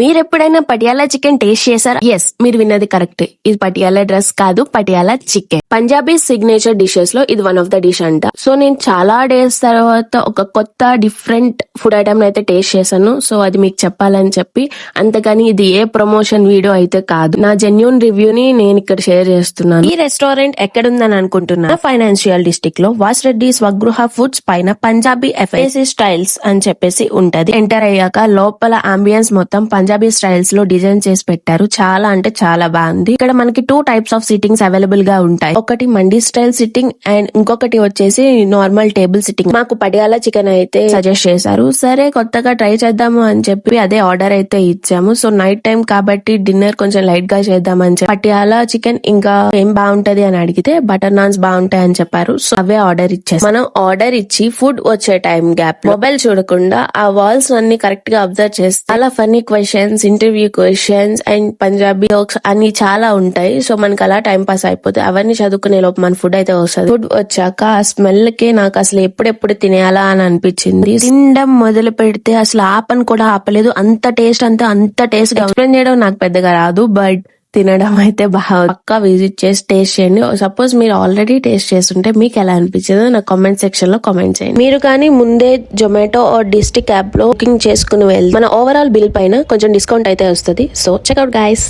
మీరు ఎప్పుడైనా Patiala chicken taste చేశారా? ఎస్, మీరు విన్నది కరెక్ట్. ఇది పటియాలా డ్రెస్ కాదు, Patiala chicken. Punjabi signature dishes లో ఇది వన్ ఆఫ్ ద డిష్ అంట. సో నేను చాలా డేస్ తర్వాత ఒక కొత్త డిఫరెంట్ ఫుడ్ ఐటమ్ అయితే టేస్ట్ చేశాను. సో అది మీకు చెప్పాలని చెప్పి, అంతగాని ఇది ఏ ప్రమోషన్ వీడియో అయితే కాదు. నా జెన్యూన్ రివ్యూని నేను ఇక్కడ షేర్ చేస్తున్నాను. ఈ రెస్టారెంట్ ఎక్కడుందని అనుకుంటున్నా? ఫైనాన్షియల్ డిస్ట్రిక్ట్ లో వాసిరెడ్డి స్వగృహ ఫుడ్స్ పైన పంజాబీ ఎఫ్ఎసి స్టైల్స్ అని చెప్పేసి ఉంటది. ఎంటర్ అయ్యాక లోపల అంబియన్స్ మొత్తం పంజాబీ స్టైల్స్ లో డిజైన్ చేసి పెట్టారు. చాలా అంటే చాలా బాగుంది. ఇక్కడ మనకి 2 టైప్స్ ఆఫ్ సిట్టింగ్స్ అవైలబుల్ గా ఉంటాయి. ఒకటి మండీ స్టైల్ సిట్టింగ్ అండ్ ఇంకొకటి వచ్చేసి నార్మల్ టేబుల్ సిట్టింగ్. మాకు పటియాలా చికెన్ అయితే సజెస్ట్ చేశారు. సరే కొత్తగా ట్రై చేద్దాము అని చెప్పి అదే ఆర్డర్ అయితే ఇచ్చాము. సో నైట్ టైం కాబట్టి డిన్నర్ కొంచెం లైట్ గా చేద్దామని చెప్పి పటియాలా చికెన్ ఇంకా ఏం బాగుంటది అని అడిగితే బటర్ నాన్స్ బాగుంటాయి అని చెప్పారు. సో అవే ఆర్డర్ ఇచ్చేసి మనం ఆర్డర్ ఇచ్చి ఫుడ్ వచ్చే టైం గ్యాప్ మొబైల్ చూడకుండా ఆ వాల్స్ అన్ని కరెక్ట్ గా అబ్జర్వ్ చేస్తే అలా funny questions, interview questions and Punjabi jokes అన్ని చాలా ఉంటాయి. సో మనకి అలా టైం పాస్ అయిపోతుంది. అవన్నీ చదువుకునే లోపు మన ఫుడ్ అయితే వస్తుంది. ఫుడ్ వచ్చాక ఆ స్మెల్ కి నాకు అసలు ఎప్పుడెప్పుడు తినేయాలా అని అనిపించింది. తినడం మొదలు పెడితే అసలు ఆపని కూడా ఆపలేదు. అంత టేస్ట్ ఎక్స్ప్లెయిన్ చేయడం నాకు పెద్దగా రాదు, బట్ తినడం అయితే బాగా పక్కా విజిట్ చేసి టేస్ట్ చేయండి. సపోజ్ మీరు ఆల్రెడీ టేస్ట్ చేస్తుంటే మీకు ఎలా అనిపించిందో నా కామెంట్ సెక్షన్ లో కామెంట్ చేయండి. మీరు కానీ ముందే జొమాటో ఆర్ డిస్టిక్ యాప్ లో బుకింగ్ చేసుకుని వెళ్తే మన ఓవరాల్ బిల్ పైన కొంచెం డిస్కౌంట్ అయితే వస్తుంది. So checkout guys.